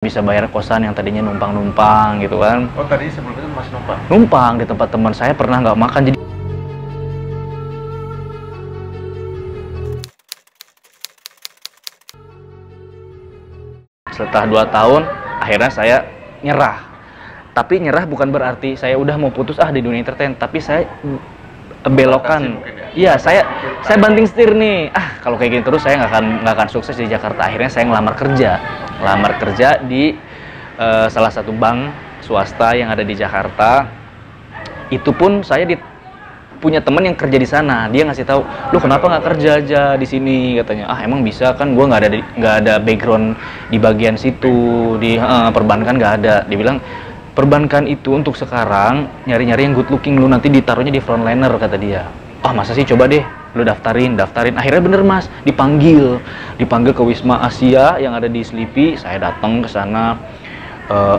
Bisa bayar kosan yang tadinya numpang-numpang gitu kan. Oh, tadi sebelum itu masih numpang? Numpang di tempat teman saya, pernah nggak makan. Jadi setelah 2 tahun akhirnya saya nyerah. Tapi nyerah bukan berarti saya udah mau putus di dunia entertain, tapi saya belokan. Iya, saya banting setir nih. Kalau kayak gini terus saya nggak akan sukses di Jakarta. Akhirnya saya ngelamar kerja di salah satu bank swasta yang ada di Jakarta. Itu pun saya punya temen yang kerja di sana. Dia ngasih tahu, lu kenapa nggak kerja aja di sini, katanya. Emang bisa kan, gua nggak ada background di bagian situ, di perbankan nggak ada. Dia bilang perbankan itu untuk sekarang nyari-nyari yang good looking, lu nanti ditaruhnya di frontliner, kata dia. Masa sih, coba deh lu daftarin. Akhirnya bener mas, dipanggil ke Wisma Asia yang ada di Slipi. Saya datang ke sana.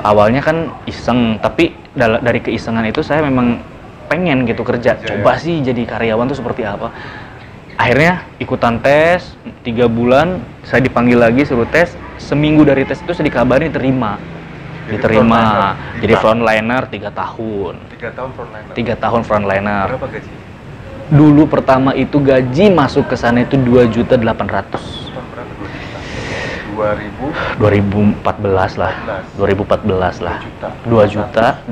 Awalnya kan iseng, tapi dari keisengan itu saya memang pengen gitu kerja. Coba sih jadi karyawan tuh seperti apa. Akhirnya ikutan tes 3 bulan, saya dipanggil lagi suruh tes. Seminggu dari tes itu saya dikabarin diterima. Jadi frontliner 3 tahun. 3 tahun frontliner. 3 tahun frontliner. Berapa gaji? Dulu pertama itu gaji masuk ke sana itu 2.800.000. Tahun berapa? 2014 lah. 2014 lah. 2.800.000.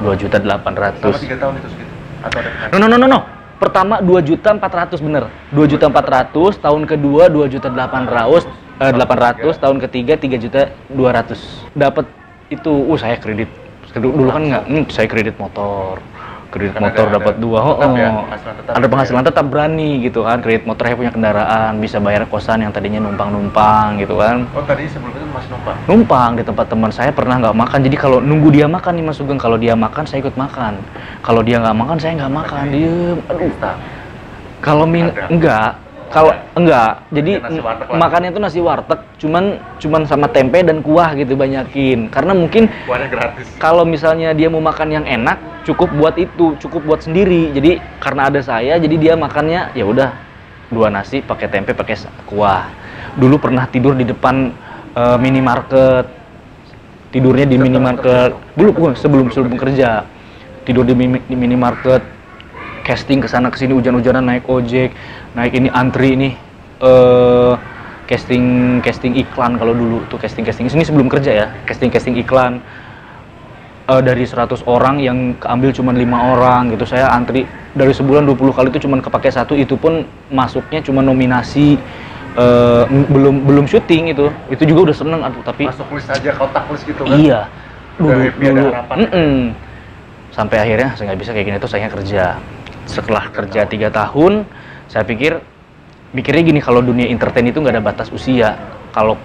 2.800.000. Selama 3 tahun itu segitu? Atau ada No. Pertama 2.400.000 bener. 2.400.000, tahun kedua 2.800.000, tahun ketiga 3.200.000. Dapat itu, saya kredit. Dulu kan saya kredit motor. Dapat 2. Ada penghasilan tetap, berani gitu kan. Kredit motor, saya punya kendaraan, bisa bayar kosan yang tadinya numpang-numpang gitu kan. Oh, tadi sebelum itu masih numpang? Numpang di tempat teman saya, pernah nggak makan. Jadi kalau nunggu dia makan nih Mas Sugeng, kalau dia makan saya ikut makan. Kalau dia nggak makan saya nggak makan. Diem. Kalau enggak. Jadi makannya itu nasi warteg, cuman sama tempe dan kuah gitu, banyakin. Karena mungkin kuahnya gratis. Kalau misalnya dia mau makan yang enak, cukup buat sendiri. Jadi karena ada saya, jadi dia makannya ya udah 2 nasi pakai tempe pakai kuah. Dulu pernah tidur di depan minimarket. Tidurnya di minimarket. Sebelum kerja. Tidur di minimarket. Casting kesana kesini, hujan-hujanan, naik ojek, naik ini antri ini, casting iklan. Kalau dulu tuh casting ini sebelum kerja ya, casting iklan. Dari 100 orang yang keambil cuma 5 orang gitu. Saya antri dari sebulan 20 kali itu cuma kepake 1, itu pun masuknya cuma nominasi, belum syuting itu juga udah seneng. Tapi masuk list aja, kotak list gitu kan. Iya dulu harapan. Sampai akhirnya saya nggak bisa kayak gini tuh, saya kerja. Setelah kerja 3 tahun, saya mikirnya gini, kalau dunia entertain itu nggak ada batas usia. Kalau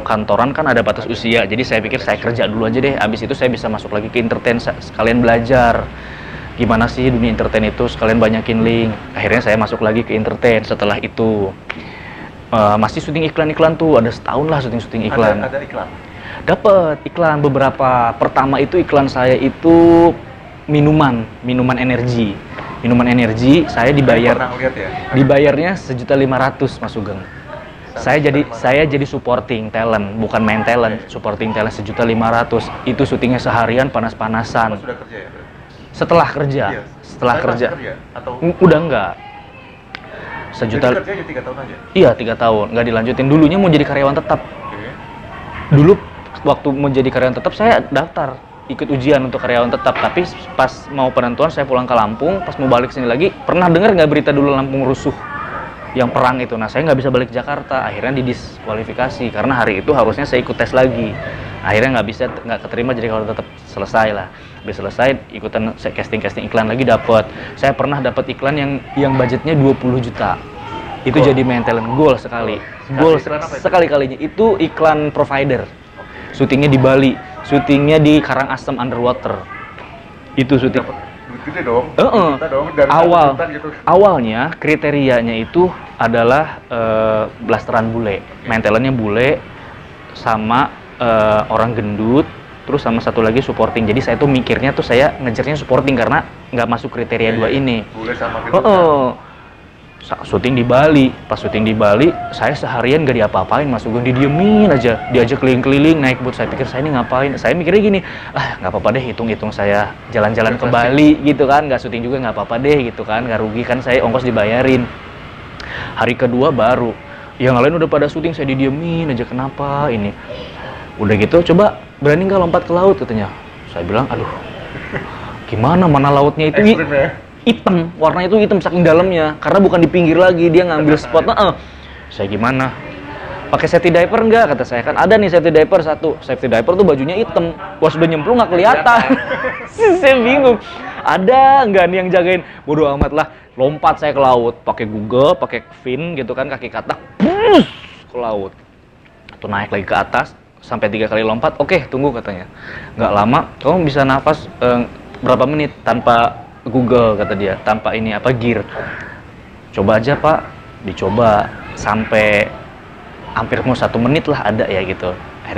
kantoran kan ada batas usia. Jadi saya pikir saya kerja dulu aja deh. Abis itu saya bisa masuk lagi ke entertain, sekalian belajar gimana sih dunia entertain itu, sekalian banyakin link. Akhirnya saya masuk lagi ke entertain. Setelah itu masih syuting iklan tuh, ada setahun lah syuting iklan. Ada iklan? Dapat iklan beberapa. Pertama itu iklan saya itu minuman energi. Saya dibayarnya 1.500.000 Mas Sugeng. Saya jadi supporting talent, bukan main talent. Supporting talent 1.500.000. Itu syutingnya seharian, panas-panasan. Sudah kerja ya? Setelah kerja. Atau udah enggak. Jadi kerja aja 3 tahun aja? Iya, 3 tahun, nggak dilanjutin. Dulunya mau jadi karyawan tetap. Dulu waktu mau jadi karyawan tetap saya daftar ikut ujian untuk karyawan tetap, tapi pas mau penentuan saya pulang ke Lampung, pas mau balik sini lagi, pernah dengar nggak berita dulu Lampung rusuh yang perang itu? Nah, saya nggak bisa balik ke Jakarta, akhirnya didiskualifikasi karena hari itu harusnya saya ikut tes lagi. Akhirnya nggak keterima jadi karyawan tetap. Selesai lah. Habis selesai ikutan casting iklan lagi, dapat. Saya pernah dapat iklan yang budgetnya 20 juta. Itu jadi main talent, gol sekali-kalinya. Itu iklan provider. Syutingnya di Bali, syutingnya di Karangasem underwater. Itu syuting. Gede dong. Awalnya kriterianya itu adalah blasteran bule, main talentnya bule, sama orang gendut, terus sama satu lagi supporting. Jadi saya tuh mikirnya tuh saya ngejarnya supporting karena nggak masuk kriteria 2 ini. Bule sama gendut. syuting di Bali. Pas syuting di Bali, saya seharian gak diapa-apain, Mas Sugeng, didiemin aja, diajak keliling-keliling naik boot. Saya pikir saya ini ngapain? Saya mikirnya gini, nggak apa-apa deh, hitung-hitung saya jalan-jalan ke Bali gitu kan, nggak syuting juga nggak apa-apa deh gitu kan, nggak rugi kan, saya ongkos dibayarin. Hari kedua baru, yang lain udah pada syuting, saya didiemin aja, kenapa ini? Udah gitu, coba berani nggak lompat ke laut katanya. Saya bilang, aduh, gimana, mana lautnya itu hitam, warnanya itu hitam saking dalamnya, karena bukan di pinggir lagi, dia ngambil spot. Saya gimana? Pakai safety diaper enggak? Kata saya, kan ada nih safety diaper satu. Safety diaper tuh bajunya hitam, pas udah nyemplung nggak kelihatan. Saya bingung, ada nggak nih yang jagain? Bodoh amat lah, lompat saya ke laut, pakai Google, pakai fin gitu kan, kaki katak, ke laut. Tuh naik lagi ke atas, sampai 3 kali lompat. Oke, tunggu katanya. Nggak lama, kamu bisa nafas berapa menit tanpa Google, kata dia, tanpa ini gear. Coba aja Pak. Dicoba sampai hampir mau 1 menit lah ada ya gitu.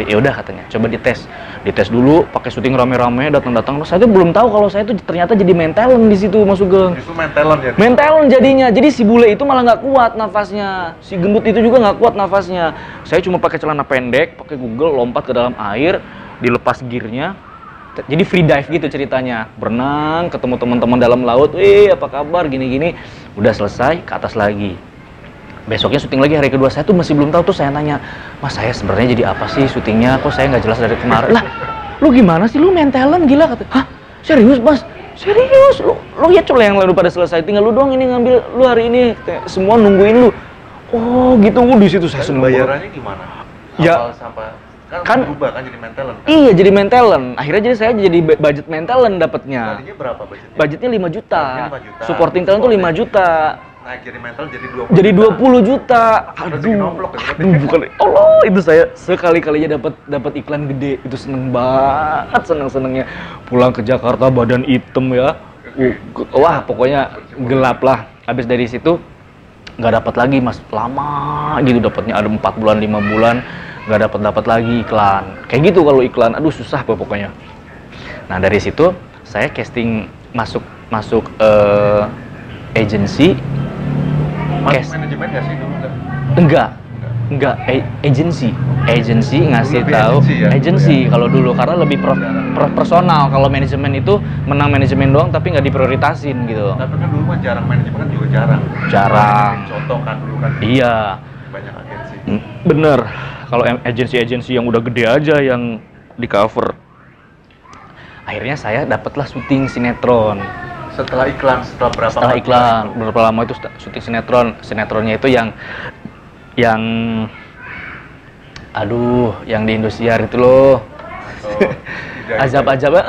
Ya udah katanya, coba dites dulu, pakai syuting rame-rame, datang-datang. Saya tuh belum tahu kalau saya tuh ternyata jadi main talent di situ, Mas Sugeng. Itu main talent ya? Main talent jadinya. Jadi si bule itu malah nggak kuat nafasnya, si gendut itu juga nggak kuat nafasnya. Saya cuma pakai celana pendek, pakai Google, lompat ke dalam air, dilepas gearnya. Jadi free dive gitu ceritanya, berenang, ketemu teman-teman dalam laut, apa kabar, gini-gini, udah selesai, ke atas lagi. Besoknya syuting lagi, hari kedua saya tuh masih belum tahu, tuh saya nanya, Mas saya sebenarnya jadi apa sih syutingnya, kok saya nggak jelas dari kemarin. Lah, lu gimana sih, lu main talent gila, kata. Hah? Serius Mas? Serius? Lu ya coba yang lalu pada selesai, tinggal lu doang ini ngambil, lu hari ini, semua nungguin lu. Oh gitu, di situ saya seneng banget. Bayarannya gimana? Ya, sampai kan berubah kan jadi main talent kan? Iya, jadi main talent. Akhirnya jadi saya jadi budget main talent dapatnya. Tadinya berapa budgetnya? Budgetnya 5 juta. 5 juta. Supporting talent tuh 5 juta. Naik jadi mental jadi 20 jadi 20 juta. Aduh, nomplok, bukan. Allah, itu saya sekali-kalinya dapat iklan gede. Itu seneng banget, seneng-senengnya. Pulang ke Jakarta badan hitam ya. Wah, pokoknya gelap lah. Habis dari situ nggak dapat lagi, Mas. Lama gitu dapatnya, ada 4 bulan, 5 bulan. Nggak dapat lagi iklan. Kayak gitu kalau iklan, aduh susah pokoknya. Nah, dari situ saya casting masuk agency. Masuk manajemen nggak sih dulu? Enggak, agency ngasih Lebih tahu agency ya? Kalau dulu, karena lebih personal. Kalau manajemen itu menang manajemen doang tapi nggak diprioritasin gitu. Tapi kan dulu kan jarang, manajemen kan juga jarang. Contoh kan dulu kan. Iya. Banyak agensi. Bener. Kalau agensi yang udah gede aja yang di cover. Akhirnya saya dapatlah syuting sinetron. Setelah iklan, setelah iklan, berapa lama itu syuting sinetron. Sinetronnya itu yang yang di Indosiar itu loh. Azab-azab.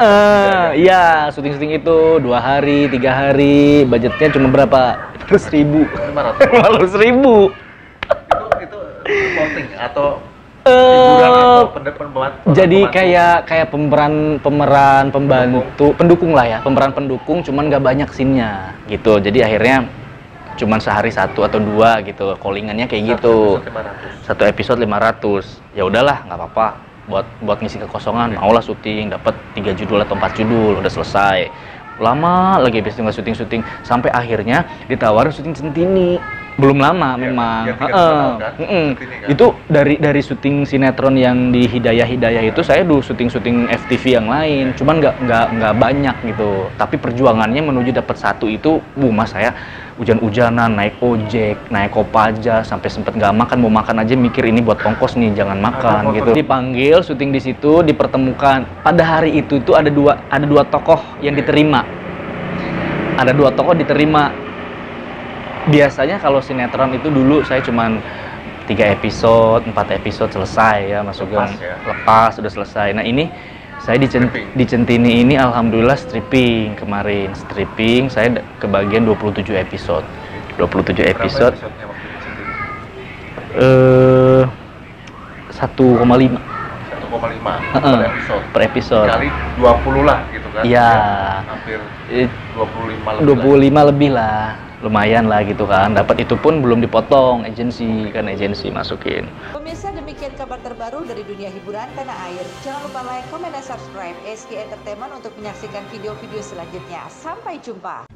Iya, syuting itu 2 hari, 3 hari, budgetnya cuma berapa? 500.000. 500.000. Itu voting atau hiburan atau jadi kayak pemeran pembantu, pendukung lah ya, pemeran pendukung, cuman nggak banyak scene-nya gitu. Jadi akhirnya cuman sehari 1 atau 2 gitu, callingannya kayak gitu. 1 episode 500. Ya udahlah, nggak apa-apa, buat ngisi kekosongan. Maulah syuting, dapat 3 judul atau 4 judul, udah selesai. Lama lagi habis tinggal syuting sampai akhirnya ditawarin syuting Centini. Belum lama memang. Kan? Itu dari syuting sinetron yang di Hidayah itu saya dulu syuting FTV yang lain, cuman nggak banyak gitu. Tapi perjuangannya menuju dapat 1 itu, Mas, saya hujan-hujanan, naik ojek, naik Kopaja, sampai sempet nggak makan, mau makan aja mikir ini buat ongkos nih, jangan makan gitu. Dipanggil syuting di situ, dipertemukan. Pada hari itu ada dua tokoh yang diterima. Ada 2 tokoh diterima. Biasanya kalau sinetron itu dulu saya cuman 3 episode, 4 episode selesai ya, Mas Sugeng. Lepas sudah selesai. Nah, ini saya di Centini ini alhamdulillah stripping kemarin. Stripping saya kebagian 27 episode. 27 episode. 1,5 per episode. Kali 20 lah gitu kan. Iya. Hampir 25 lebih lah. Lumayan lah gitu kan, dapat itu pun belum dipotong agensi masukin. Pemirsa, demikian kabar terbaru dari dunia hiburan tanah air. Jangan lupa like, comment, dan subscribe SK Entertainment untuk menyaksikan video-video selanjutnya. Sampai jumpa.